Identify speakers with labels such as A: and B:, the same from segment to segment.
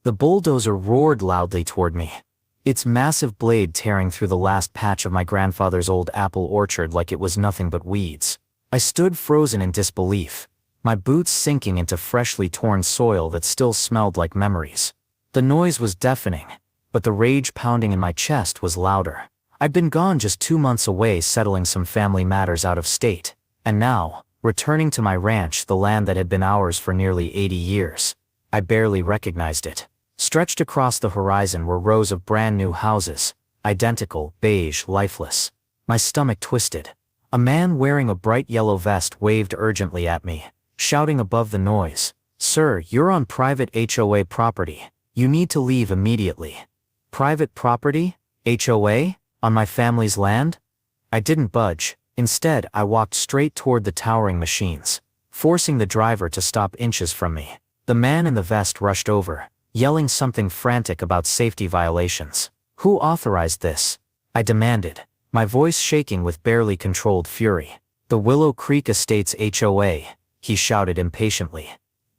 A: The bulldozer roared loudly toward me, its massive blade tearing through the last patch of my grandfather's old apple orchard like it was nothing but weeds. I stood frozen in disbelief, my boots sinking into freshly torn soil that still smelled like memories. The noise was deafening, but the rage pounding in my chest was louder. I'd been gone just 2 months away settling some family matters out of state, and now, returning to my ranch, the land that had been ours for nearly 80 years. I barely recognized it. Stretched across the horizon were rows of brand new houses, identical, beige, lifeless. My stomach twisted. A man wearing a bright yellow vest waved urgently at me, shouting above the noise, "Sir, you're on private HOA property. You need to leave immediately." Private property? HOA? On my family's land? I didn't budge. Instead, I walked straight toward the towering machines, forcing the driver to stop inches from me. The man in the vest rushed over, yelling something frantic about safety violations. "Who authorized this?" I demanded, my voice shaking with barely controlled fury. "The Willow Creek Estates HOA," he shouted impatiently.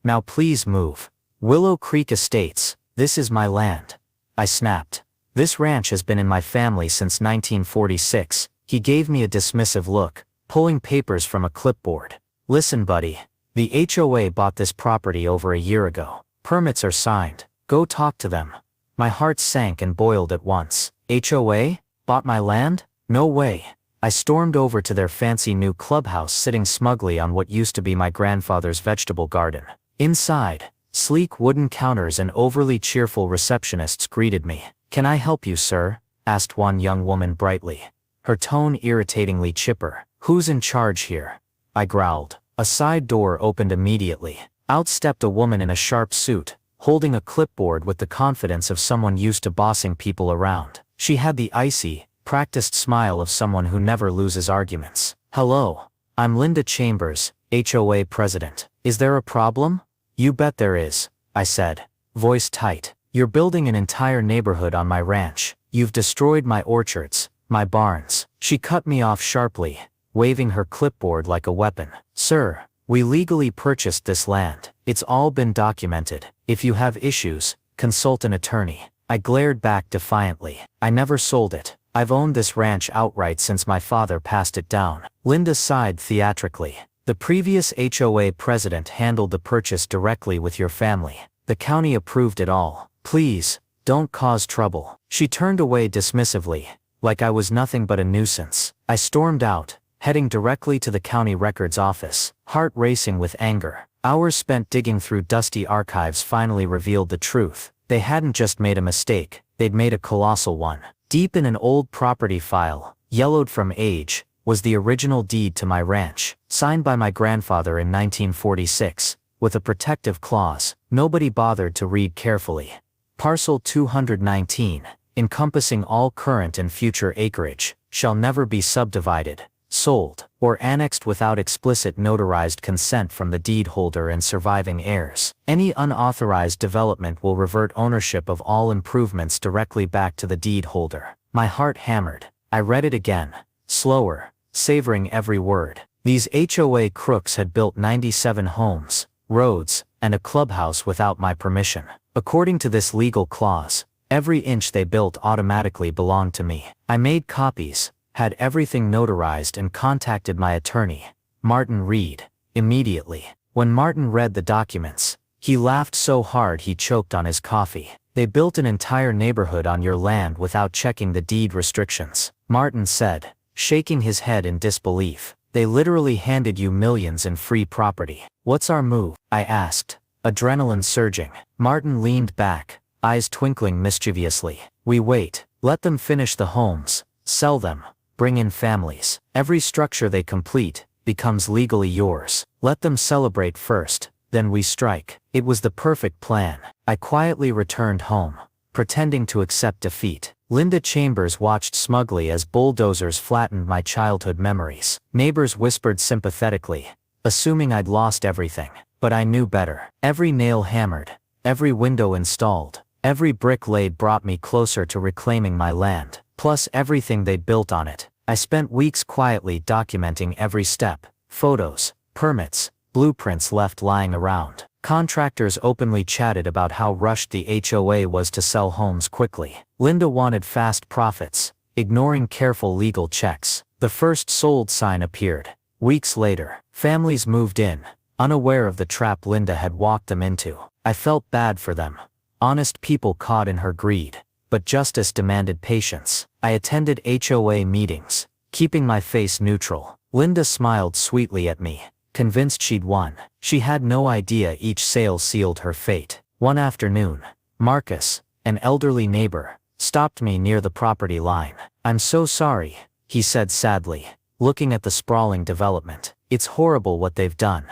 A: "Now please move." "Willow Creek Estates, this is my land," I snapped. "This ranch has been in my family since 1946, he gave me a dismissive look, pulling papers from a clipboard. "Listen, buddy. The HOA bought this property over a year ago. Permits are signed. Go talk to them." My heart sank and boiled at once. HOA? Bought my land? No way. I stormed over to their fancy new clubhouse sitting smugly on what used to be my grandfather's vegetable garden. Inside, sleek wooden counters and overly cheerful receptionists greeted me. "Can I help you, sir?" asked one young woman brightly, her tone irritatingly chipper. "Who's in charge here?" I growled. A side door opened immediately. Out stepped a woman in a sharp suit, holding a clipboard with the confidence of someone used to bossing people around. She had the icy, practiced smile of someone who never loses arguments. "Hello. I'm Linda Chambers, HOA president. Is there a problem?" "You bet there is," I said, voice tight. "You're building an entire neighborhood on my ranch. You've destroyed my orchards, my barns." She cut me off sharply, waving her clipboard like a weapon. "Sir, we legally purchased this land. It's all been documented. If you have issues, consult an attorney." I glared back defiantly. "I never sold it. I've owned this ranch outright since my father passed it down." Linda sighed theatrically. "The previous HOA president handled the purchase directly with your family. The county approved it all. Please, don't cause trouble." She turned away dismissively, like I was nothing but a nuisance. I stormed out, heading directly to the county records office, heart racing with anger. Hours spent digging through dusty archives finally revealed the truth. They hadn't just made a mistake, they'd made a colossal one. Deep in an old property file, yellowed from age, was the original deed to my ranch, signed by my grandfather in 1946, with a protective clause nobody bothered to read carefully. Parcel 219, encompassing all current and future acreage, shall never be subdivided, sold, or annexed without explicit notarized consent from the deed holder and surviving heirs. Any unauthorized development will revert ownership of all improvements directly back to the deed holder. My heart hammered. I read it again, slower, savoring every word. These HOA crooks had built 97 homes, roads, and a clubhouse without my permission. According to this legal clause, every inch they built automatically belonged to me. I made copies, had everything notarized and contacted my attorney, Martin Reed, immediately. When Martin read the documents, he laughed so hard he choked on his coffee. "They built an entire neighborhood on your land without checking the deed restrictions," Martin said, shaking his head in disbelief. "They literally handed you millions in free property. What's our move?" I asked, adrenaline surging. Martin leaned back, eyes twinkling mischievously. "We wait. Let them finish the homes, sell them, bring in families. Every structure they complete becomes legally yours. Let them celebrate first, then we strike." It was the perfect plan. I quietly returned home, pretending to accept defeat. Linda Chambers watched smugly as bulldozers flattened my childhood memories. Neighbors whispered sympathetically, assuming I'd lost everything. But I knew better. Every nail hammered, every window installed, every brick laid brought me closer to reclaiming my land, plus everything they'd built on it. I spent weeks quietly documenting every step, photos, permits, blueprints left lying around. Contractors openly chatted about how rushed the HOA was to sell homes quickly. Linda wanted fast profits, ignoring careful legal checks. The first sold sign appeared. Weeks later, families moved in, unaware of the trap Linda had walked them into. I felt bad for them. Honest people caught in her greed. But justice demanded patience. I attended HOA meetings, keeping my face neutral. Linda smiled sweetly at me, convinced she'd won. She had no idea each sale sealed her fate. One afternoon, Marcus, an elderly neighbor, stopped me near the property line. "I'm so sorry," he said sadly, looking at the sprawling development. "It's horrible what they've done."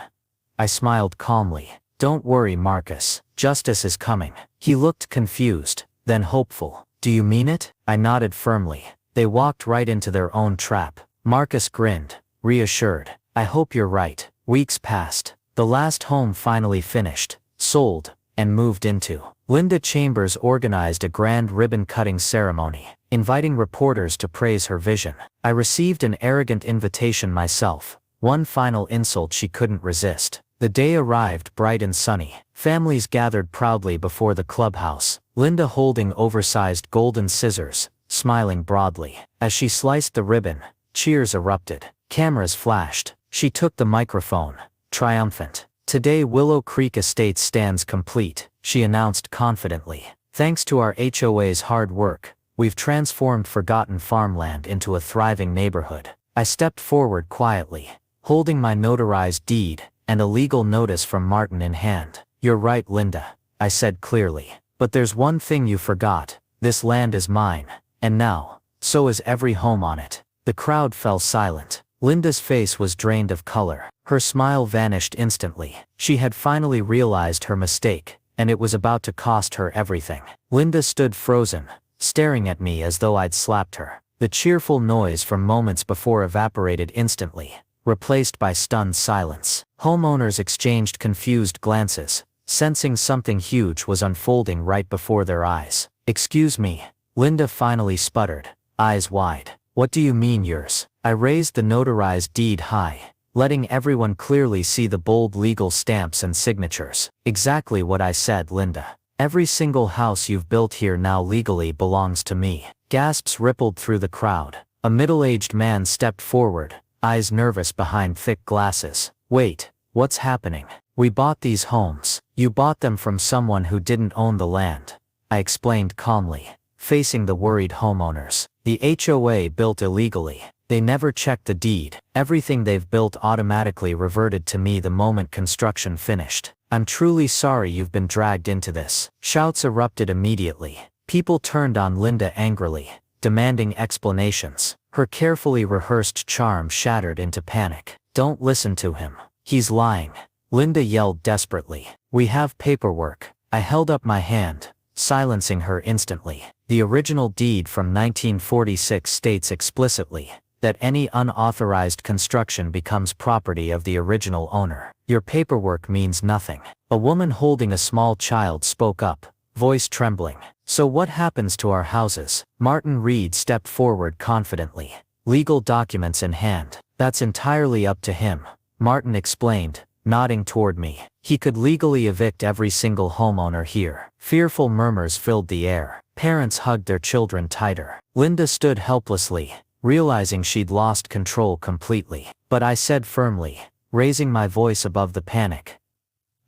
A: I smiled calmly. "Don't worry, Marcus. Justice is coming." He looked confused, then hopeful. "Do you mean it?" I nodded firmly. "They walked right into their own trap." Marcus grinned, reassured. "I hope you're right." Weeks passed. The last home finally finished, sold, and moved into. Linda Chambers organized a grand ribbon-cutting ceremony, inviting reporters to praise her vision. I received an arrogant invitation myself, one final insult she couldn't resist. The day arrived bright and sunny. Families gathered proudly before the clubhouse, Linda holding oversized golden scissors, smiling broadly. As she sliced the ribbon, cheers erupted. Cameras flashed. She took the microphone, triumphant. "Today Willow Creek Estates stands complete," she announced confidently. "Thanks to our HOA's hard work, we've transformed forgotten farmland into a thriving neighborhood." I stepped forward quietly, holding my notarized deed and a legal notice from Martin in hand. "You're right, Linda," I said clearly. "But there's one thing you forgot. This land is mine, and now, so is every home on it." The crowd fell silent. Linda's face was drained of color. Her smile vanished instantly. She had finally realized her mistake, and it was about to cost her everything. Linda stood frozen, staring at me as though I'd slapped her. The cheerful noise from moments before evaporated instantly, replaced by stunned silence. Homeowners exchanged confused glances, sensing something huge was unfolding right before their eyes. "Excuse me," Linda finally sputtered, eyes wide. "What do you mean yours?" I raised the notarized deed high, letting everyone clearly see the bold legal stamps and signatures. "Exactly what I said, Linda. Every single house you've built here now legally belongs to me." Gasps rippled through the crowd. A middle-aged man stepped forward, eyes nervous behind thick glasses. "Wait, what's happening? We bought these homes." "You bought them from someone who didn't own the land," I explained calmly, facing the worried homeowners. "The HOA built illegally. They never checked the deed. Everything they've built automatically reverted to me the moment construction finished. I'm truly sorry you've been dragged into this." Shouts erupted immediately. People turned on Linda angrily, demanding explanations. Her carefully rehearsed charm shattered into panic. "Don't listen to him. He's lying," Linda yelled desperately. "We have paperwork." I held up my hand, silencing her instantly. The original deed from 1946 states explicitly that any unauthorized construction becomes property of the original owner. "Your paperwork means nothing." A woman holding a small child spoke up, voice trembling. "So what happens to our houses?" Martin Reed stepped forward confidently, legal documents in hand. "That's entirely up to him," Martin explained, nodding toward me. "He could legally evict every single homeowner here." Fearful murmurs filled the air. Parents hugged their children tighter. Linda stood helplessly, realizing she'd lost control completely. But I said firmly, raising my voice above the panic,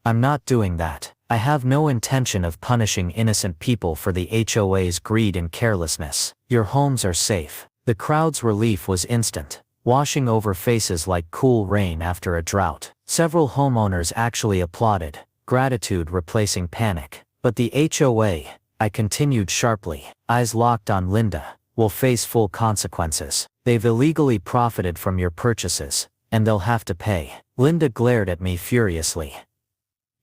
A: "I'm not doing that. I have no intention of punishing innocent people for the HOA's greed and carelessness. Your homes are safe." The crowd's relief was instant, washing over faces like cool rain after a drought. Several homeowners actually applauded, gratitude replacing panic. "But the HOA," I continued sharply, eyes locked on Linda, "will face full consequences. They've illegally profited from your purchases, and they'll have to pay." Linda glared at me furiously.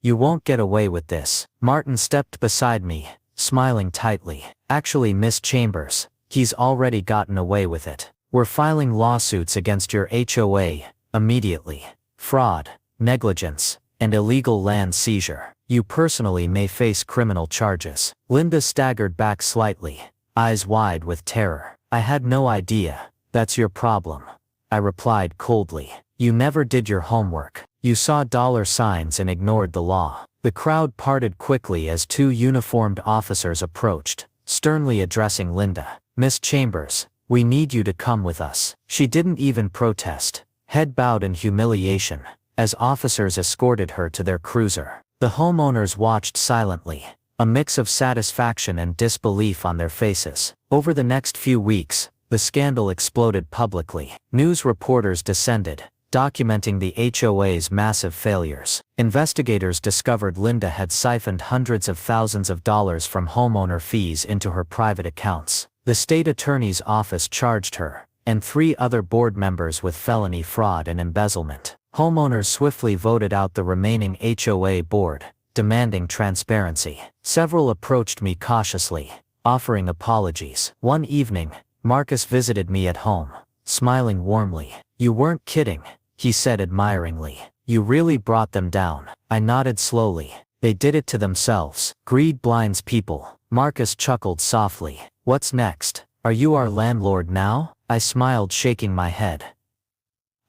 A: "You won't get away with this." Martin stepped beside me, smiling tightly. "Actually, Miss Chambers, he's already gotten away with it. We're filing lawsuits against your HOA, immediately. Fraud, negligence, and illegal land seizure. You personally may face criminal charges." Linda staggered back slightly, eyes wide with terror. "I had no idea." "That's your problem," I replied coldly. "You never did your homework. You saw dollar signs and ignored the law. The crowd parted quickly as two uniformed officers approached, sternly addressing Linda. Miss Chambers, we need you to come with us. She didn't even protest, head bowed in humiliation, as officers escorted her to their cruiser. The homeowners watched silently, a mix of satisfaction and disbelief on their faces. Over the next few weeks, the scandal exploded publicly. News reporters descended, documenting the HOA's massive failures. Investigators discovered Linda had siphoned hundreds of thousands of dollars from homeowner fees into her private accounts. The state attorney's office charged her and 3 other board members with felony fraud and embezzlement. Homeowners swiftly voted out the remaining HOA board, demanding transparency. Several approached me cautiously, offering apologies. One evening, Marcus visited me at home, smiling warmly. "You weren't kidding," he said admiringly. "You really brought them down." I nodded slowly. "They did it to themselves. Greed blinds people." Marcus chuckled softly. "What's next? Are you our landlord now?" I smiled, shaking my head.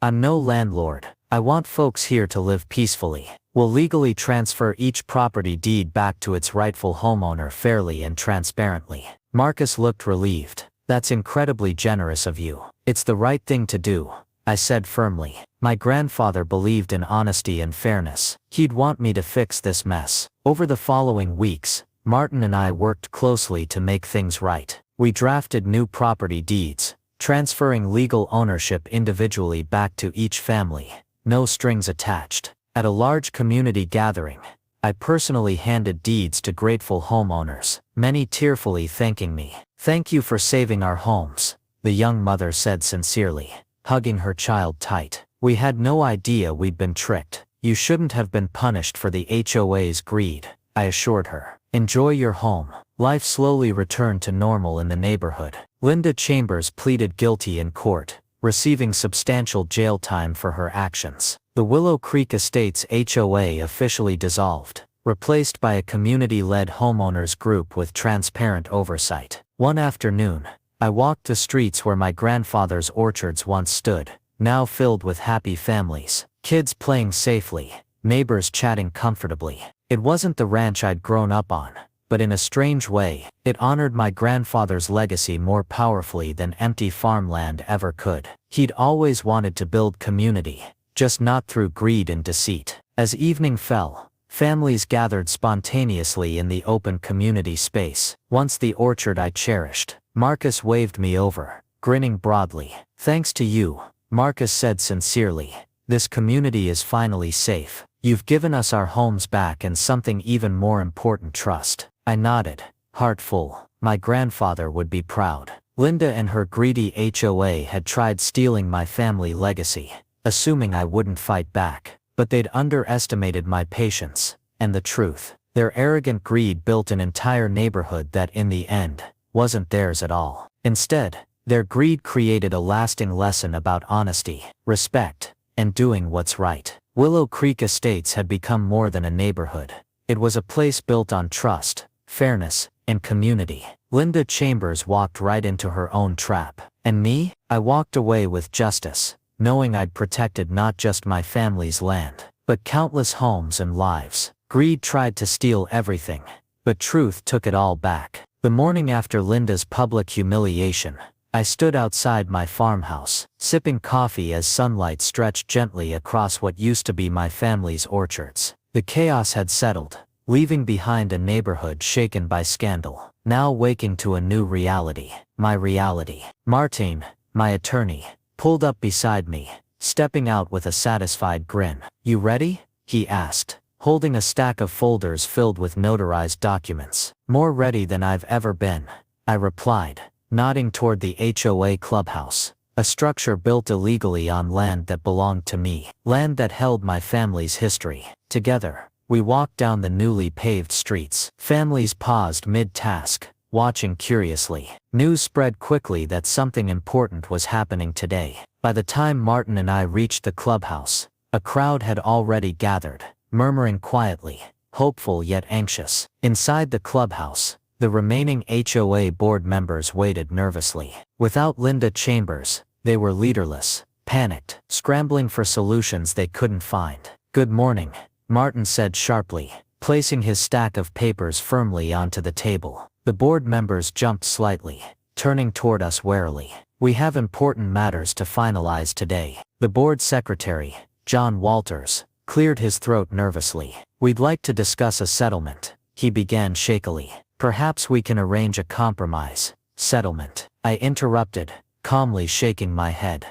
A: "I'm no landlord. I want folks here to live peacefully. We'll legally transfer each property deed back to its rightful homeowner fairly and transparently." Marcus looked relieved. "That's incredibly generous of you. It's the right thing to do," I said firmly. "My grandfather believed in honesty and fairness. He'd want me to fix this mess." Over the following weeks, Martin and I worked closely to make things right. We drafted new property deeds, transferring legal ownership individually back to each family, no strings attached. At a large community gathering, I personally handed deeds to grateful homeowners, many tearfully thanking me. "Thank you for saving our homes," the young mother said sincerely, hugging her child tight. "We had no idea we'd been tricked. You shouldn't have been punished for the HOA's greed," I assured her. "Enjoy your home." Life slowly returned to normal in the neighborhood. Linda Chambers pleaded guilty in court, receiving substantial jail time for her actions. The Willow Creek Estates HOA officially dissolved, replaced by a community-led homeowners group with transparent oversight. One afternoon, I walked the streets where my grandfather's orchards once stood, now filled with happy families, kids playing safely, neighbors chatting comfortably. It wasn't the ranch I'd grown up on, but in a strange way, it honored my grandfather's legacy more powerfully than empty farmland ever could. He'd always wanted to build community, just not through greed and deceit. As evening fell, families gathered spontaneously in the open community space. Once the orchard I cherished. Marcus waved me over, grinning broadly. "Thanks to you," Marcus said sincerely, "this community is finally safe. You've given us our homes back and something even more important, trust." I nodded, heart full. My grandfather would be proud. Linda and her greedy HOA had tried stealing my family legacy, assuming I wouldn't fight back. But they'd underestimated my patience, and the truth. Their arrogant greed built an entire neighborhood that in the end, wasn't theirs at all. Instead, their greed created a lasting lesson about honesty, respect, and doing what's right. Willow Creek Estates had become more than a neighborhood. It was a place built on trust, fairness, and community. Linda Chambers walked right into her own trap. And me? I walked away with justice, knowing I'd protected not just my family's land, but countless homes and lives. Greed tried to steal everything, but truth took it all back. The morning after Linda's public humiliation, I stood outside my farmhouse, sipping coffee as sunlight stretched gently across what used to be my family's orchards. The chaos had settled, leaving behind a neighborhood shaken by scandal, now waking to a new reality. My reality. Martin, my attorney, pulled up beside me, stepping out with a satisfied grin. "You ready?" he asked, holding a stack of folders filled with notarized documents. "More ready than I've ever been," I replied, nodding toward the HOA clubhouse, a structure built illegally on land that belonged to me, land that held my family's history. Together, we walked down the newly paved streets. Families paused mid-task, watching curiously. News spread quickly that something important was happening today. By the time Martin and I reached the clubhouse, a crowd had already gathered, murmuring quietly, hopeful yet anxious. Inside the clubhouse, the remaining HOA board members waited nervously. Without Linda Chambers, they were leaderless, panicked, scrambling for solutions they couldn't find. Good morning, Martin said sharply, placing his stack of papers firmly onto the table. The board members jumped slightly, turning toward us warily. We have important matters to finalize today. The board secretary, John Walters, cleared his throat nervously. We'd like to discuss a settlement, he began shakily. Perhaps we can arrange a compromise. Settlement, I interrupted, calmly shaking my head.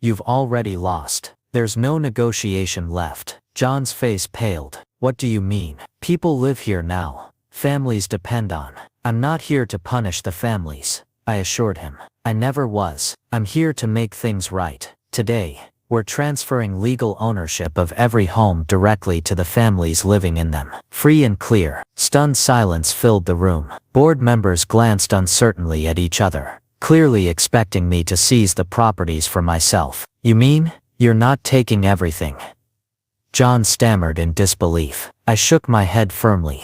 A: You've already lost. There's no negotiation left. John's face paled. What do you mean? People live here now. Families depend on. I'm not here to punish the families, I assured him. I never was. I'm here to make things right. Today, we're transferring legal ownership of every home directly to the families living in them. Free and clear. Stunned silence filled the room. Board members glanced uncertainly at each other, clearly expecting me to seize the properties for myself. You mean, you're not taking everything? John stammered in disbelief. I shook my head firmly.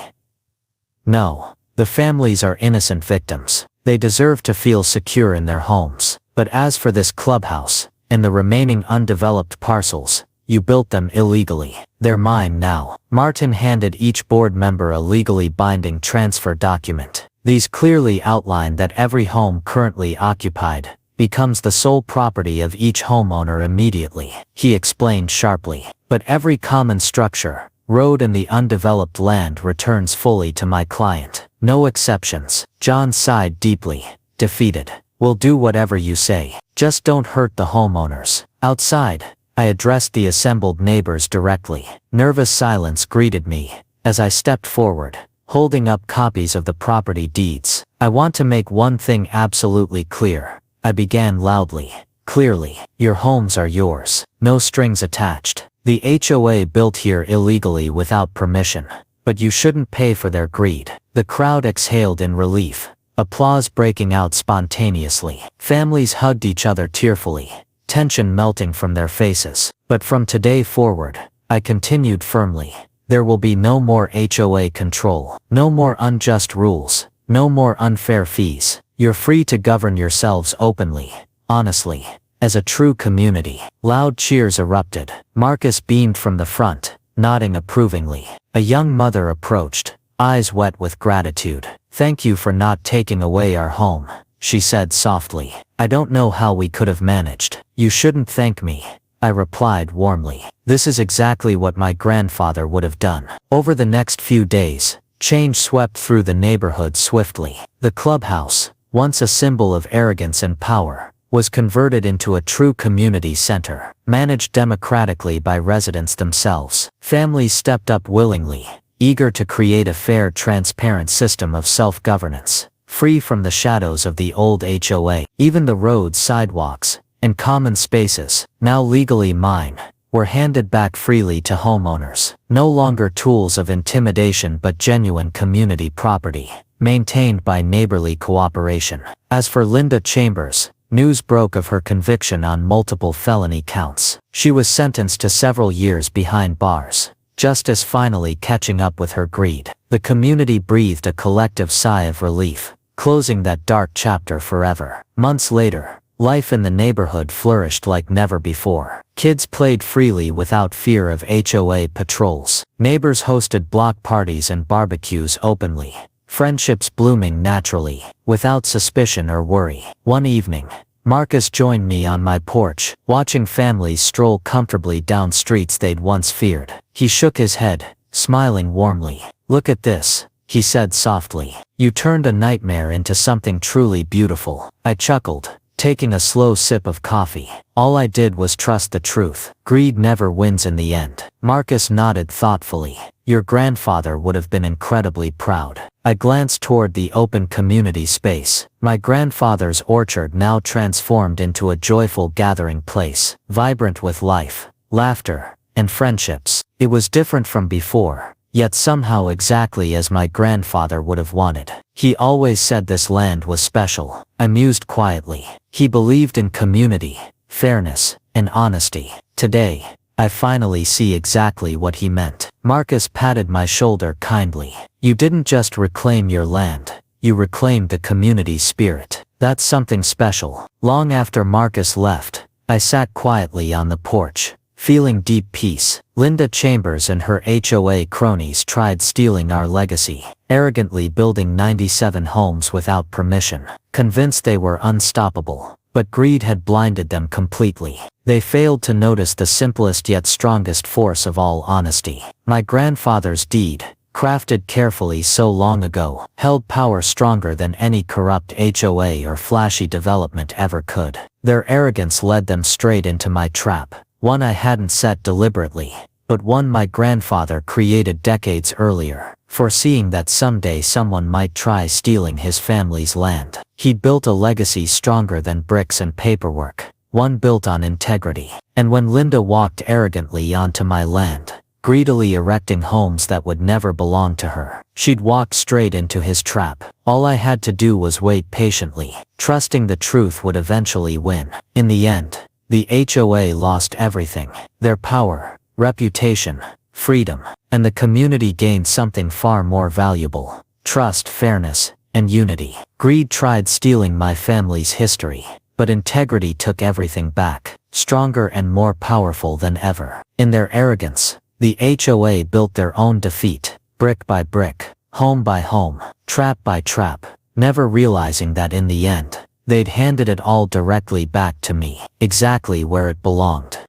A: No, the families are innocent victims. They deserve to feel secure in their homes. But as for this clubhouse, and the remaining undeveloped parcels, you built them illegally. They're mine now. Martin handed each board member a legally binding transfer document. These clearly outline that every home currently occupied becomes the sole property of each homeowner immediately, he explained sharply. But every common structure, road and the undeveloped land returns fully to my client. No exceptions. John sighed deeply, defeated. We'll do whatever you say. Just don't hurt the homeowners. Outside, I addressed the assembled neighbors directly. Nervous silence greeted me as I stepped forward, holding up copies of the property deeds. I want to make one thing absolutely clear, I began loudly. Clearly, your homes are yours. No strings attached. The HOA built here illegally without permission, but you shouldn't pay for their greed. The crowd exhaled in relief, applause breaking out spontaneously. Families hugged each other tearfully, tension melting from their faces. But from today forward, I continued firmly, there will be no more HOA control, no more unjust rules, no more unfair fees. You're free to govern yourselves openly, honestly, as a true community. Loud cheers erupted. Marcus beamed from the front, nodding approvingly. A young mother approached, eyes wet with gratitude. Thank you for not taking away our home, she said softly. I don't know how we could have managed. You shouldn't thank me, I replied warmly. This is exactly what my grandfather would have done. Over the next few days, change swept through the neighborhood swiftly. The clubhouse, once a symbol of arrogance and power, was converted into a true community center, managed democratically by residents themselves. Families stepped up willingly, eager to create a fair, transparent system of self-governance, free from the shadows of the old HOA. Even the roads, sidewalks, and common spaces, now legally mine, were handed back freely to homeowners. No longer tools of intimidation but genuine community property, maintained by neighborly cooperation. As for Linda Chambers, news broke of her conviction on multiple felony counts. She was sentenced to several years behind bars, justice finally catching up with her greed. The community breathed a collective sigh of relief, closing that dark chapter forever. Months later, life in the neighborhood flourished like never before. Kids played freely without fear of HOA patrols. Neighbors hosted block parties and barbecues openly, friendships blooming naturally, without suspicion or worry. One evening, Marcus joined me on my porch, watching families stroll comfortably down streets they'd once feared. He shook his head, smiling warmly. Look at this, he said softly. You turned a nightmare into something truly beautiful. I chuckled, taking a slow sip of coffee. All I did was trust the truth. Greed never wins in the end. Marcus nodded thoughtfully. Your grandfather would have been incredibly proud. I glanced toward the open community space. My grandfather's orchard now transformed into a joyful gathering place, vibrant with life, laughter, and friendships. It was different from before, yet somehow exactly as my grandfather would have wanted. He always said this land was special. I mused quietly. He believed in community, fairness, and honesty. Today, I finally see exactly what he meant. Marcus patted my shoulder kindly. You didn't just reclaim your land, you reclaimed the community spirit. That's something special. Long after Marcus left, I sat quietly on the porch, feeling deep peace. Linda Chambers and her HOA cronies tried stealing our legacy, arrogantly building 97 homes without permission, convinced they were unstoppable. But greed had blinded them completely. They failed to notice the simplest yet strongest force of all: honesty. My grandfather's deed, crafted carefully so long ago, held power stronger than any corrupt HOA or flashy development ever could. Their arrogance led them straight into my trap, one I hadn't set deliberately, but one my grandfather created decades earlier, foreseeing that someday someone might try stealing his family's land. He'd built a legacy stronger than bricks and paperwork, one built on integrity. And when Linda walked arrogantly onto my land, greedily erecting homes that would never belong to her, she'd walked straight into his trap. All I had to do was wait patiently, trusting the truth would eventually win. In the end, the HOA lost everything: their power, reputation, freedom, and the community gained something far more valuable: trust, fairness, and unity. Greed tried stealing my family's history, but integrity took everything back, stronger and more powerful than ever. In their arrogance, the HOA built their own defeat, brick by brick, home by home, trap by trap, never realizing that in the end, they'd handed it all directly back to me, exactly where it belonged.